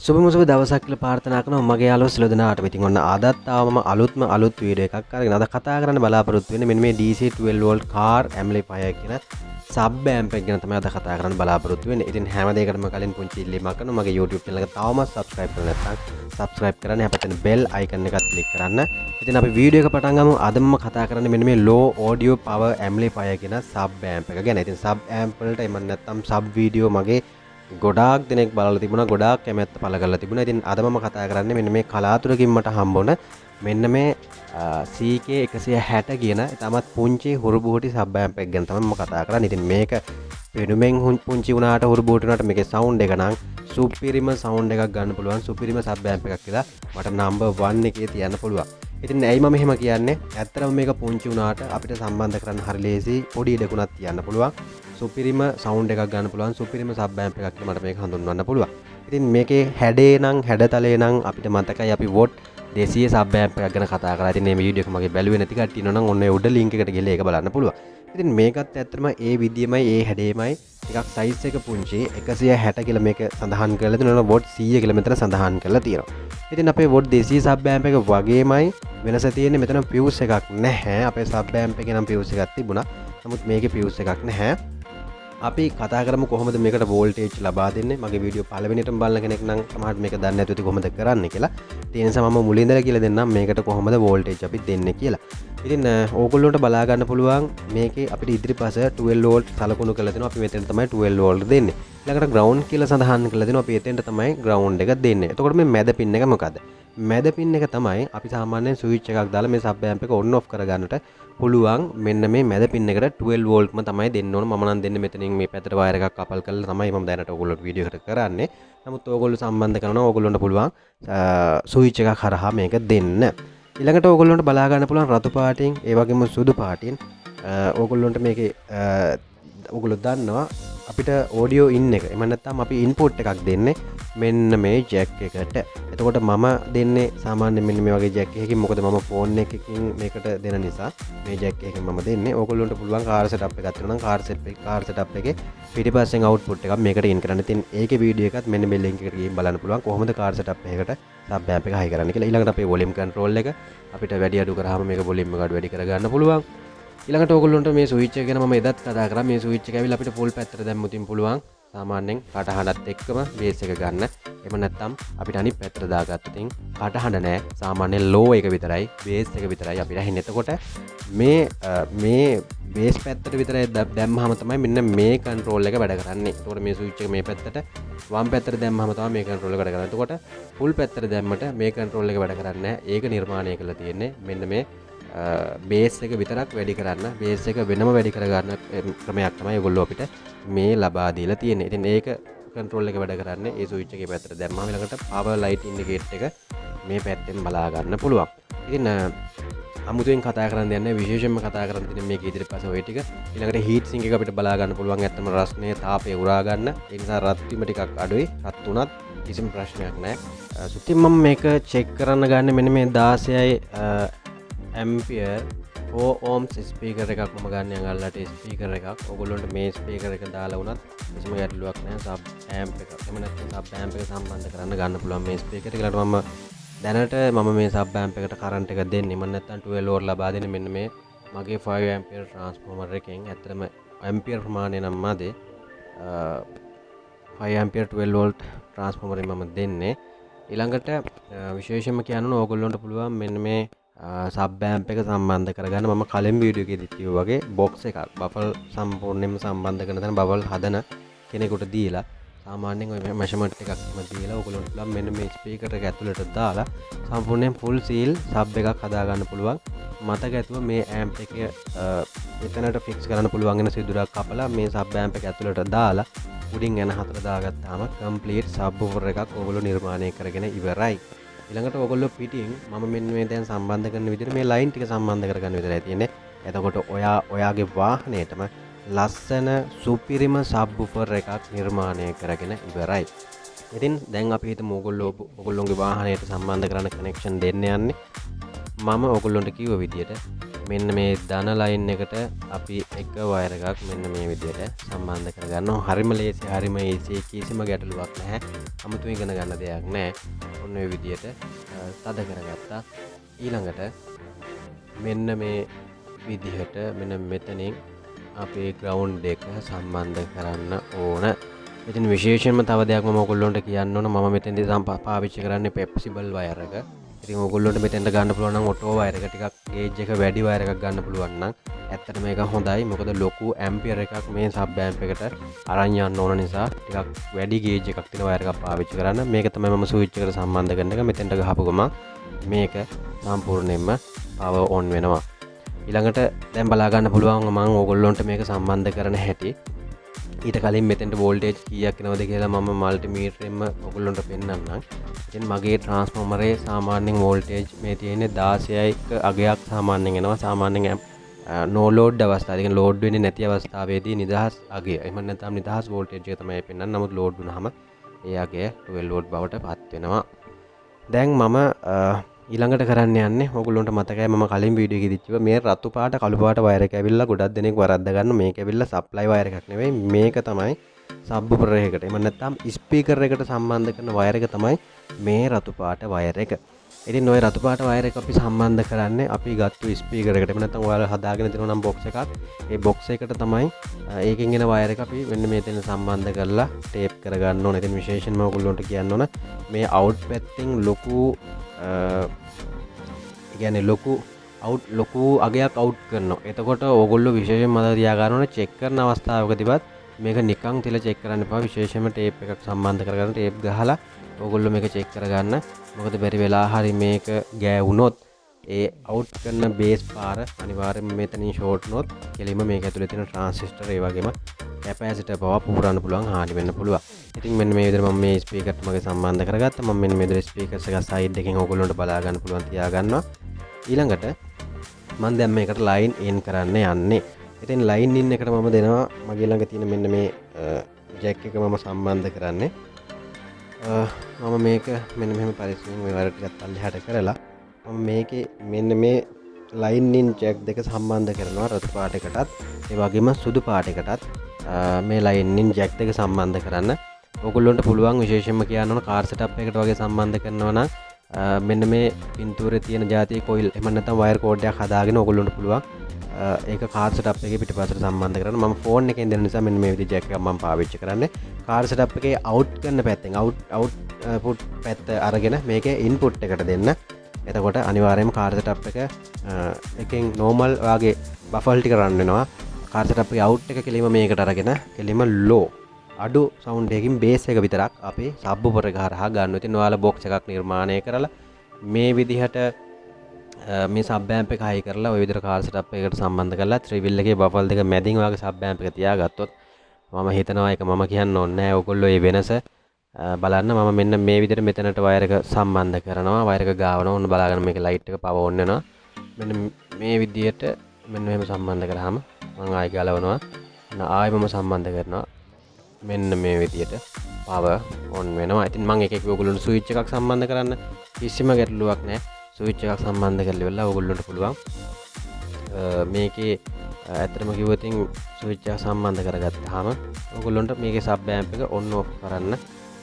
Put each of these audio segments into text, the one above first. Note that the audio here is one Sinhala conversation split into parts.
සුබ දවසක් කියලා ප්‍රාර්ථනා කරනවා මගේ යාළුවෝ සියලු දෙනාටම. ඉතින් ඔන්න අදත් ආවම අලුත් වීඩියෝ එකක් අරගෙන අද කතා කරන්න බලාපොරොත්තු වෙන්නේ මෙන්න මේ DC 12 volt car amplifier කියන sub amp එක ගැන තමයි අද කතා කරන්න බලාපොරොත්තු වෙන්නේ. ඉතින් හැම දෙයකටම කලින් පුංචි ඉල්ලීමක් කරනවා මගේ YouTube channel එක තවමත් subscribe කරලා නැත්නම් subscribe කරන්න. එහා පැත්තේ bell icon එකත් click කරන්න. ඉතින් අපි වීඩියෝ එක පටන් ගමු. අදම කතා කරන්නේ මෙන්න මේ low audio power amplifier කියන sub amp එක ගැන. ඉතින් sub amp වලට එමන් නැත්නම් sub video මගේ ගොඩාක් දෙනෙක් බලලා තිබුණා, ගොඩාක් කැමැත්ත පළ කරලා තිබුණා. ඉතින් අද මම කතා කරන්නේ මෙන්න මේ කලාතුරකින් මට හම්බුණ මෙන්න මේ CK 160 කියන තාමත් පුංචි හුරුබුහුටි සබ් ඇම්ප් එක ගැන තමයි මම කතා කරන්නේ. ඉතින් මේක පෙනුමෙන් පුංචි වුණාට හුරුබුහුටි වුණාට මේකේ සවුන්ඩ් එක නම් සුපිරිම සවුන්ඩ් එකක් ගන්න පුළුවන්, සුපිරිම සබ් ඇම්ප් එකක් කියලා මට නම්බර් 1 එකේ තියන්න පුළුවන්. ඉතින් ඇයි මම එහෙම කියන්නේ? ඇත්තටම මේක පුංචි වුණාට අපිට සම්බන්ධ කරන්න හරි ලේසි, පොඩි ඉඩකුණක් තියන්න පුළුවන්. සුපිරිම සවුන්ඩ් එකක් ගන්න පුළුවන්, සුපිරිම සබ් ඇම්ප් එකක් කියලා මට මේක හඳුන්වන්න පුළුවන්. ඉතින් මේකේ හැඩේ නම් හැඩතලේ නම් අපිට මතකයි අපි වොට් 200 සබ් ඇම්ප් එකක් ගැන කතා කරලා. ඉතින් මේ වීඩියෝ එක මගේ බැලුවේ නැති කට්ටිය ඉන්නවනම් ඔන්න ඒ උඩ link එකට ගිහලා ඒක බලන්න පුළුවන්. ඉතින් මේකත් ඇත්තටම ඒ විදියමයි, ඒ හැඩේමයි, ටිකක් සයිස් එක පුංචි 160 කියලා මේක සඳහන් කරලා තියෙනවා. වොට් 100 කියලා මෙතන සඳහන් කරලා තියෙනවා. ඉතින් අපේ වොට් 200 සබ් ඇම්ප් එක වගේමයි වෙනස තියෙන්නේ මෙතන fuse එකක් නැහැ. අපේ සබ් ඇම්ප් එකේ නම් fuse එකක් තිබුණා. නමුත් මේකේ fuse එකක් නැහැ. අපි කතා කරමු කොහොමද මේකට වෝල්ටේජ් ලබා දෙන්නේ. මගේ වීඩියෝ පළවෙනිටම බලන කෙනෙක් නම් සමහරවිට මේක දන්නේ නැතුව ඉතින් කොහොමද කරන්නේ කියලා. ඒ නිසා මම මුලින් ඉඳලා කියලා දෙන්නම් මේකට කොහොමද වෝල්ටේජ් අපි දෙන්නේ කියලා. ඉතින් ඕගොල්ලන්ට බලා ගන්න පුළුවන් මේකේ අපිට ඉදිරිපස 12 වෝල්ට් සලකුණු කරලා දෙනවා. අපි මෙතෙන් තමයි 12 වෝල්ට් දෙන්නේ. ඊළඟට ග්‍රවුන්ඩ් කියලා සඳහන් කරලා දෙනවා. අපි එතෙන්ට තමයි ග්‍රවුන්ඩ් එක දෙන්නේ. එතකොට මේ මැද පින් එක මොකද්ද? මැද පින් එක තමයි අපි සාමාන්‍යයෙන් ස්විච් එකක් දාලා මේ සබ් ඇම්ප් එක ඔන් ඔෆ් කරගන්නට පුළුවන්. මෙන්න මේ මැද පින් එකට 12 වෝල්ට්ම තමයි දෙන්න ඕන. මම නම් දෙන්නේ මෙතනින් මේ පැත්තට වයර් එකක් කපල් කරලා තමයි මම දැනට ඕගොල්ලෝට වීඩියෝ එකට කරන්නේ. නමුත් ඕගොල්ලෝ සම්බන්ධ කරනවා ඕගොල්ලොන්ට පුළුවන් ස්විච් එකක් හරහා මේක දෙන්න. ඊළඟට ඕගොල්ලොන්ට බලා ගන්න පුළුවන් රතු පාටින් ඒ වගේම සුදු පාටින් ඕගොල්ලොන්ට මේකේ ඕගොල්ලෝ දන්නවා අපිට ඔඩියෝ ඉන් එක එම නැත්නම් අපි ඉන්පුට් එකක් දෙන්නේ මෙන්න මේ ජැක් එකට. එතකොට මම දෙන්නේ සාමාන්‍යයෙන් මෙන්න මේ වගේ ජැක් එකකින්. මොකද මම ෆෝන් එකකින් මේකට දෙන නිසා මේ ජැක් එකකින් මම දෙන්නේ. ඕගොල්ලොන්ට පුළුවන් කාර් සෙටප් එකක් තියෙනවා නම් කාර් සෙටප් එකේ පිටිපස්සෙන් අවුට්පුට් එකක් මේකට ඉන් කරන්න. ඉතින් ඒකේ වීඩියෝ එකත් මෙන්න මේ link එකට ගිහින් බලන්න පුළුවන් කොහොමද කාර් සෙටප් එකකට සබ් ඇම්ප් එක හයි කරන්න කියලා. ඊළඟට අපේ වොලියම් කන්ට්‍රෝල් එක අපිට වැඩි අඩු කරාම මේක වොලියම් එක වැඩි කරගන්න පුළුවන්. ඊළඟට ඕගොල්ලන්ට මේ ස්විච් එක ගැන මම එදත් කතා කරා. මේ ස්විච් එක ඇවිල්ලා අපිට ෆුල් පැත්තට දැම්මුත් පුළුවන්. සාමාන්‍යයෙන් කටහඬත් එක්කම බේස් එක ගන්න. එහෙම නැත්නම් අපිට අනිත් පැත්තට දාගත්තොතින් කටහඬ නැහැ. සාමාන්‍යයෙන් ලෝ එක විතරයි, බේස් එක විතරයි අපිට ඇහෙන්නේ. එතකොට මේ බේස් පැත්තට විතරයි දැම්මහම තමයි මෙන්න මේ කන්ට්‍රෝල් එක වැඩ කරන්නේ. එතකොට මේ ස්විච් එක මේ පැත්තට වම් පැත්තට දැම්මහම තමයි මේ කන්ට්‍රෝල් එක වැඩ කරන්නේ. එතකොට ෆුල් පැත්තට දැම්මට මේ කන්ට්‍රෝල් එක වැඩ කරන්නේ නැහැ. ඒක නිර්මාණය කරලා තියෙන්නේ මෙන්න මේ බේස් එක විතරක් වැඩි කරන්න, බේස් එක වෙනම වැඩි කරගන්න ක්‍රමයක් තමයි ඔයගොල්ලෝ අපිට මේ ලබා දීලා තියෙන්නේ. ඉතින් ඒක කන්ට්‍රෝල් එක වැඩ කරන්නේ ඒ ස්විච් එකේ පැත්තට දැම්මම ඊළඟට පවර් ලයිට් ඉන්ඩිකේටර් එක මේ පැත්තෙන් බලා ගන්න පුළුවන්. ඉතින් අමුතුවෙන් කතා කරන්න දෙන්නේ විශේෂයෙන්ම කතා කරන්න තියෙන්නේ මේක ඉදිරිපස ඔය ටික. ඊළඟට හීට් සිංක් එක අපිට බලා ගන්න පුළුවන්. ඇත්තම රස්නේ තාපය උරා ගන්න. ඒ නිසා රත් වීම ටිකක් අඩුයි. රත් උනත් කිසිම ප්‍රශ්නයක් නැහැ. ඉතින් මම මේක චෙක් කරන්න ගන්න මෙන්න මේ 16යි ඇම්පියර් 4 ohms ස්පීකර් එකක් මම ගන්න අල්ලට ස්පීකර් එකක්. ඕගොල්ලන්ට මේ ස්පීකර් එක දාලා වුණත් කිසිම ගැටලුවක් නැහැ. සබ් ඇම්ප් එක එහෙම නැත්නම් සබ් ඇම්ප් එක සම්බන්ධ කරන්න ගන්න පුළුවන් මේ ස්පීකර් එක. ඊළඟට මම දැනට මේ සබ් ඇම්ප් එකට කරන්ට් එක දෙන්නේ මම නැත්නම් 12 වෝල්ට් ලබා දෙන්නේ මෙන්න මේ මගේ 5 ඇම්පියර් ට්‍රාන්ස්ෆෝමර් එකෙන්. ඇත්තටම ඇම්පියර් ප්‍රමාණය නම් මදි. 5 ඇම්පියර් 12 වෝල්ට් ට්‍රාන්ස්ෆෝමර් එක මම දෙන්නේ. ඊළඟට විශේෂයෙන්ම කියන්න ඕන ඕගොල්ලන්ට පුළුවන් මෙන්න මේ සබ් ඇම්ප් එක සම්බන්ධ කරගන්න. මම කලින් වීඩියෝ එකේදී කිව්වා වගේ බොක්ස් එකක් බෆල් සම්පූර්ණයෙන්ම සම්බන්ධ කරන තැන බෆල් හදන කෙනෙකුට දීලා සාමාන්‍යයෙන් ඔය මෙෂර්මන්ට් එකක් දීලා ඔයගොල්ලන්ට පුළුවන් මෙන්න මේ ස්පීකර් එක ඇතුළට දාලා සම්පූර්ණයෙන් ෆුල් සීල් සබ් එකක් හදා ගන්න පුළුවන්. මතක ඇතුව මේ ඇම්ප් එක එතනට ෆික්ස් කරන්න පුළුවන් වෙන සිදුරක් කපලා මේ සබ් ඇම්ප් එක ඇතුළට දාලා උඩින් එන හතර දාගත්තාම කම්ප්ලීට් සබ්වූෆර් එකක් ඔයගොල්ලෝ නිර්මාණය කරගෙන ඉවරයි. ඊළඟට ඔයගොල්ලෝ පිටින් මම මෙන්න මේ දැන් සම්බන්ධ කරන විදිහට මේ ලයින් ටික සම්බන්ධ කරගන්න විතරයි තියෙන්නේ. එතකොට ඔයාගේ වාහනයටම ලස්සන සුපිරිම සබ්වූෆර් එකක් නිර්මාණය කරගෙන ඉවරයි. ඉතින් දැන් අපි හිතමු ඔයගොල්ලෝගේ වාහනයට සම්බන්ධ කරන කනෙක්ෂන් දෙන්න යන්නේ. මම ඔයගොල්ලන්ට කිව්ව විදිහට මෙන්න මේ ධන ලයින් එකට අපි එක වයර් එකක් මෙන්න මේ විදිහට සම්බන්ධ කරගන්නවා. හරිම ලේසි, හරිම ඊසි, කිසිම ගැටලුවක් නැහැ. 아무තු ඉගෙන ගන්න දෙයක් නැහැ. ඔන්න ඔය විදිහට තද කරගත්තා. ඊළඟට මෙන්න මේ විදිහට මෙන්න මෙතනින් අපේ ග්‍රවුන්ඩ් එක සම්බන්ධ කරන්න ඕන. ඉතින් විශේෂයෙන්ම තව දෙයක් මම ඔයගොල්ලන්ට කියන්න ඕන. මම මෙතෙන්දී පාවිච්චි කරන්නේ පෙප්සිබල් වයර් එක. ඉතින් ඔයගොල්ලන්ට මෙතෙන්ට ගන්න පුළුවන් නම් ඔටෝ වයර් එක ටිකක් ගේජ් එක වැඩි වයර් එකක් ගන්න පුළුවන් නම් ඇත්තටම මේක හොඳයි. මොකද ලොකු ඇම්පියර් එකක් මේ සබ් ඇම්ප් එකට අරන් යන්න ඕන නිසා ටිකක් වැඩි ගේජ් එකක් තියෙන වයර් එකක් පාවිච්චි කරන්න. මේක තමයි මම ස්විච් එකට සම්බන්ධ කරන එක. මෙතෙන්ට ගහපු ගමන් මේක සම්පූර්ණයෙන්ම පවර් ඔන් වෙනවා. ඊළඟට දැන් බලා ගන්න පුළුවන් මම ඕගොල්ලොන්ට මේක සම්බන්ධ කරන හැටි. ඊට කලින් මෙතෙන්ට වෝල්ටේජ් කීයක් එනවද කියලා මම මල්ටිමීටරෙන්ම ඔයගොල්ලන්ට පෙන්නන්නම්. ඉතින් මගේ ට්‍රාන්ස්ෆෝමරේ සාමාන්‍යයෙන් වෝල්ටේජ් මේ තියෙන්නේ 16ක අගයක් සාමාන්‍යයෙන් එනවා. සාමාන්‍යයෙන් නෝ ලෝඩ් අවස්ථාවේ, ඒ කියන්නේ ලෝඩ් වෙන්නේ නැති අවස්ථාවේදී නිදහස් අගය. එහෙම නැත්නම් නිදහස් වෝල්ටේජ් එක තමයි පෙන්නන්නේ. නමුත් ලෝඩ් වුණාම ඒ අගය 12 වෝල්ට් බවට පත් වෙනවා. දැන් මම ඊළඟට කරන්න යන්නේ ඔයගොල්ලන්ට මතකයි මම කලින් වීඩියෝ එකේදී කිව්වා මේ රතු පාට කළු පාට වයර් එක ඇවිල්ලා ගොඩක් දෙනෙක් වරද්ද ගන්න. මේක ඇවිල්ලා සප්ලයි වයර් එකක් නෙවෙයි. මේක තමයි සබ්වූෆර් එකකට. එහෙම නැත්නම් ස්පීකර් එකට සම්බන්ධ කරන වයර් එක තමයි මේ රතු පාට වයර් එක. ඉතින් ওই රතු පාට වයර් එක අපි සම්බන්ධ කරන්නේ අපි ගත්තු ස්පීකර් එකට. එහෙම නැත්නම් ඔයාලා හදාගෙන තියෙනවා නම් බොක්ස් එකක්. ඒ බොක්ස් එකට තමයි ඒකෙන් එන වයර් එක අපි මෙන්න මෙතන සම්බන්ධ කරලා ටේප් කරගන්න ඕනේ. ඉතින් විශේෂයෙන්ම ඔයගොල්ලන්ට කියන්න ඕන මේ අවුට් පැත්තෙන් ලොකු අගයක් අවුට් කරනවා. එතකොට ඕගොල්ලෝ විශේෂයෙන් මතක තියාගන්න ඕනේ චෙක් කරන අවස්ථාවකදීවත් මේක නිකන් තියලා චෙක් කරන්න එපා. විශේෂයෙන්ම ටේප් එකක් සම්බන්ධ කරගන්න ටේප් ගහලා ඕගොල්ලෝ මේක චෙක් කරගන්න. මොකද බැරි වෙලා හරි මේක ගෑවුනොත් ඒ අවුට් කරන බේස් පාර අනිවාර්යයෙන්ම මෙතනින් ෂෝට් වුනොත් කෙලින්ම මේක ඇතුලේ තියෙන ට්‍රාන්සිස්ටර් ඒ වගේම කැපැසිටර් පවා පුපුරන්න පුළුවන්, හානි වෙන්න පුළුවන්. ඉතින් මෙන්න මේ විදිහට මම මේ ස්පීකර්ට මගේ සම්බන්ධ කරගත්තා. මම මෙන්න මේ විදිහට ස්පීකර්ස් එක සයිඩ් එකෙන් ඕගොල්ලන්ට බලා ගන්න පුළුවන් තියාගන්නවා. ඊළඟට මම දැන් මේකට ලයින් ඉන් කරන්න යන්නේ. ඉතින් ලයින් ඉන් එකට මම දෙනවා මගේ ළඟ තියෙන මෙන්න මේ ජැක් එක මම සම්බන්ධ කරන්නේ. මම මේක මෙන්න මෙහෙම පරිස්සමෙන් මේ වයර් ටිකත් අල්ලෙහාට කරලා මම මේකේ මෙන්න මේ ලයින් ඉන් ජැක් දෙක සම්බන්ධ කරනවා රතු පාට එකටත් ඒ වගේම සුදු පාට එකටත් මේ ලයින් ඉන් ජැක් දෙක සම්බන්ධ කරන්න. ඔයගොල්ලන්ට පුළුවන් විශේෂයෙන්ම කියන්න ඕන කාර් සෙටප් එකට වගේ සම්බන්ධ කරනවා නම් මෙන්න මේ පින්තූරේ තියෙන જાතිය කොයිල් එහෙම නැත්නම් වයර් කෝඩ් එකක් හදාගෙන ඔයගොල්ලන්ට පුළුවන් ඒක කාර් සෙටප් එකේ පිටිපස්සට සම්බන්ධ කරන්න. මම ෆෝන් එකෙන් දෙන නිසා මෙන්න මේ විදිහට ජැක් එකක් මම පාවිච්චි කරන්නේ. කාර් සෙටප් එකේ අවුට් කරන පැත්තෙන් අවුට්පුට් පැත්ත අරගෙන මේකේ ඉන්පුට් එකට දෙන්න. එතකොට අනිවාර්යයෙන්ම කාර් සෙටප් එකෙන් නෝමල් වාගේ බෆල් ටික රන් වෙනවා. කාර් සෙටප් එකේ අවුට් එක කෙලිම මේකට අරගෙන කෙලිම ලෝ අඩු සවුන්ඩ් එකකින් බේස් එක විතරක් අපි සබ්වූෆර් එක හරහා ගන්නවා. ඉතින් ඔයාලා බොක්ස් එකක් නිර්මාණය කරලා මේ විදිහට මේ සබ් ඇම්ප් එක හයි කරලා ওই විදිහට කාර් සෙටප් එකකට සම්බන්ධ කරලා ත්‍රිවිල් එකේ බෆල් දෙක මැදින් වාගේ සබ් ඇම්ප් එක තියාගත්තොත් මම හිතනවා ඒක මම කියන්න ඕනේ නැහැ. ඔයගොල්ලෝ මේ වෙනස බලන්න. මම මෙන්න මේ විදිහට මෙතනට වයර් එක සම්බන්ධ කරනවා. වයර් එක ගාවනවා. ඔන්න බලාගන්න මේකේ ලයිට් එක පව ඔන් වෙනවා. මෙන්න මේ විදිහට මෙන්න මෙහෙම සම්බන්ධ කරාම මම ආයෙ ගලවනවා. ආයෙ මම සම්බන්ධ කරනවා. මෙන්න මේ විදිහට පවර් ඔන් වෙනවා. ඉතින් මම එක එක ඔයගොල්ලන්ට ස්විච් එකක් සම්බන්ධ කරන්න කිසිම ගැටලුවක් නැහැ. ස්විච් එකක් සම්බන්ධ කරලා ඉවරලා ඔයගොල්ලන්ට පුළුවන් මේකේ ඇත්තටම කිව්වොත් ස්විච් එක සම්බන්ධ කරගත්තාම ඔයගොල්ලන්ට මේකේ සබ් ඇම්ප් එක ඔන් ඔෆ් කරන්න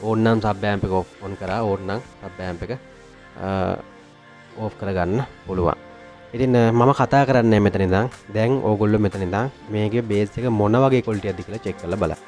ඕනනම් සබ් ඇම්ප් එක ඔන් කරා ඕනනම් සබ් ඇම්ප් එක ඕෆ් කරගන්න පුළුවන්. ඉතින් මම කතා කරන්නේ මෙතන ඉඳන් දැන් ඕගොල්ලෝ මෙතන ඉඳන් මේකේ බේස් එක මොන වගේ ක්වොලිටි එකක්ද කියලා චෙක් කරලා බලන්න.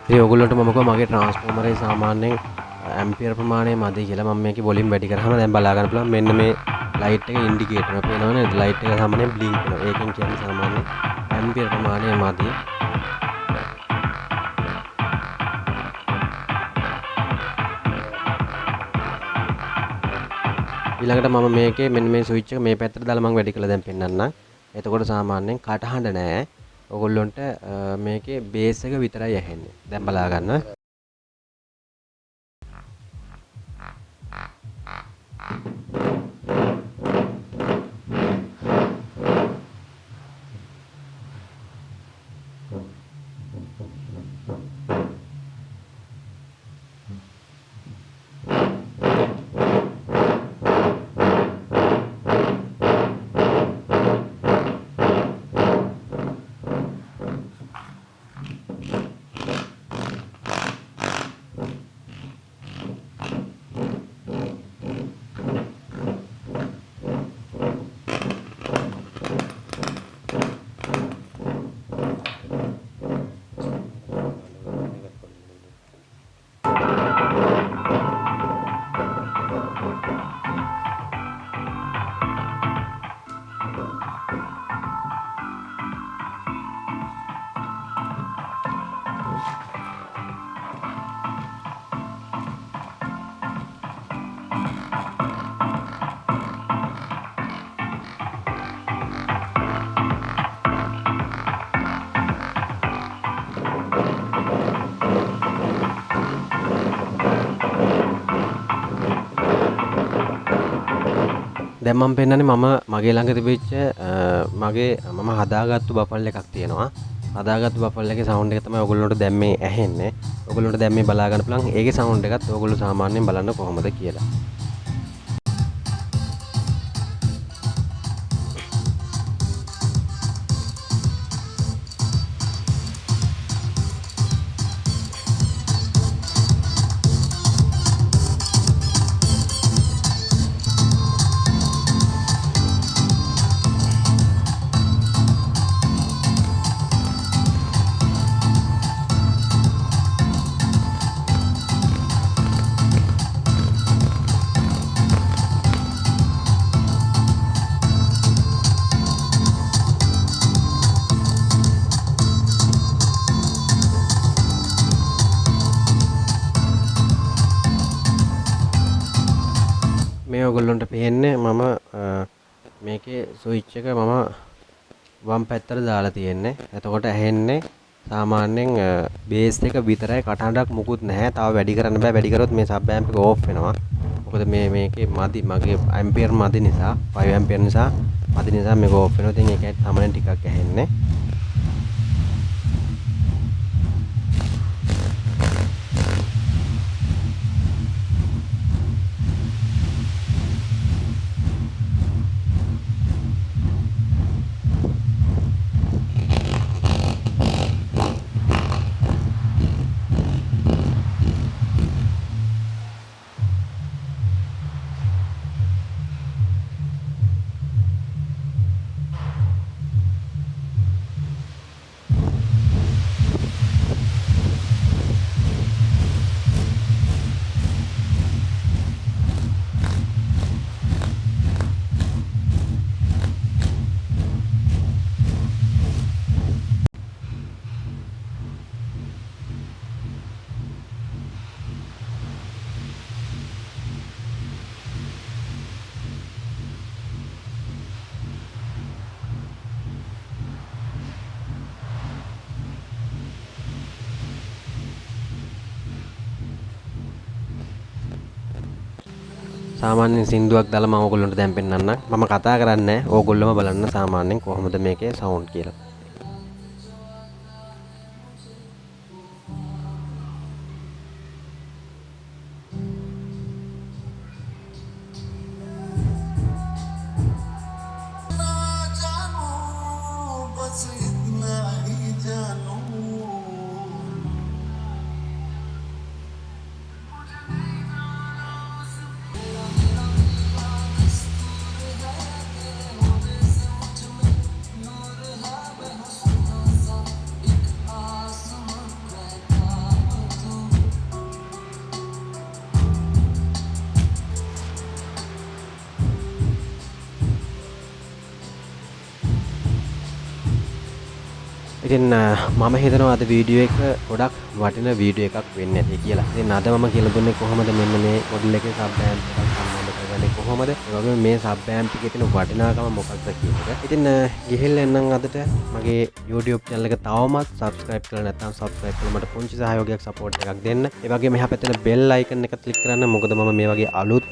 ඉතින් ඔයගොල්ලන්ට මම කිව්වා මගේ ට්‍රාන්ස්ෆෝමරේ සාමාන්‍යයෙන් ඇම්පියර් ප්‍රමාණය මදි කියලා. මම මේකේ වොලියුම් වැඩි කරාම දැන් බලා ගන්න පුළුවන් මෙන්න මේ ලයිට් එක ඉන්ඩිකේටර් එක පේනව නේද? ලයිට් එක සාමාන්‍යයෙන් බ්ලින්ක් වෙනවා. ඒකෙන් කියන්නේ සාමාන්‍යයෙන් ඇම්පියර් ප්‍රමාණය මදි. ඊළඟට මම මේකේ මෙන්න මේ ස්විච් එක මේ පැත්තට දාලා මම වැඩි කරලා දැන් පෙන්නන්නම්. එතකොට සාමාන්‍යයෙන් කටහඬ නැහැ. ඔයගොල්ලන්ට මේකේ බේස් එක විතරයි ඇහෙන්නේ. දැන් බලා ගන්න. දැන් මම පෙන්නන්නේ මගේ ළඟ තිබිච්ච මම හදාගත්තු බෆල් එකක් තියෙනවා. හදාගත්තු බෆල් එකේ සවුන්ඩ් එක තමයි ඔයගොල්ලන්ට දැන් මේ ඇහෙන්නේ. ඔයගොල්ලන්ට දැන් මේ බලා ගන්න පුළුවන්. ඒකේ සවුන්ඩ් එකත් ඔයගොල්ලෝ සාමාන්‍යයෙන් බලන්න කොහොමද කියලා. මේ ඔයගොල්ලන්ට පේන්නේ මම මේකේ ස්විච් එක මම වම් පැත්තට දාලා තියෙන්නේ. එතකොට ඇහෙන්නේ සාමාන්‍යයෙන් බේස් එක විතරයි, කටහඬක් මුකුත් නැහැ. තව වැඩි කරන්න බෑ. වැඩි කරොත් මේ සබ් ඇම්ප් එක ඕෆ් වෙනවා. මොකද මේකේ මදි මගේ ඇම්පියර් මදි නිසා 5 ඇම්පියර් නිසා මදි නිසා මේක ඕෆ් වෙනවා. ඉතින් ඒකයි සාමාන්‍යයෙන් ටිකක් ඇහෙන්නේ. සාමාන්‍යයෙන් සින්දුවක් දාලා මම ඕගොල්ලන්ට දැන් පෙන්නන්නම්. මම කතා කරන්නේ නැහැ. ඕගොල්ලෝම බලන්න සාමාන්‍යයෙන් කොහොමද මේකේ සවුන්ඩ් කියලා. ඉතින් මම හිතනවා අද වීඩියෝ එක ගොඩක් වටින වීඩියෝ එකක් වෙන්න ඇති කියලා. ඉතින් අද මම කියලා දුන්නේ කොහොමද මෙන්න මේ මොඩල් එකේ සබ් ඇම්ප් එකක් සම්බන්ධ කරගන්නේ කොහොමද? ඒ වගේම මේ සබ් ඇම්ප් එකේ තියෙන වටිනාකම මොකක්ද කියන එක. ඉතින් ගිහිල්ලා එන්නම් අදට මගේ YouTube channel එක තවමත් subscribe කරලා නැත්නම් subscribe කරලා මට පුංචි සහයෝගයක් support එකක් දෙන්න. ඒ වගේම එහා පැත්තේ තියෙන bell icon එක click කරන්න. මොකද මම මේ වගේ අලුත්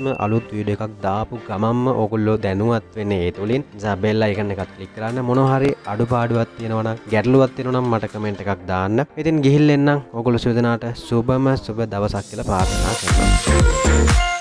වීඩියෝ එකක් දාපු ගමන්ම ඕගොල්ලෝ දැනුවත් වෙන්නේ ඒ තුලින්. නිසා bell icon එකත් click කරන්න. මොනවා හරි අඩුපාඩුවක් තියෙනවා නම් ගැටලුවක් තියෙනවා නම් මට කමෙන්ට් එකක් දාන්න. ඉතින් ගිහිල්ලා එන්නම් ඕගොල්ලෝ සියලු දෙනාට සුබම සුබ දවසක් කියලා ප්‍රාර්ථනා කරනවා.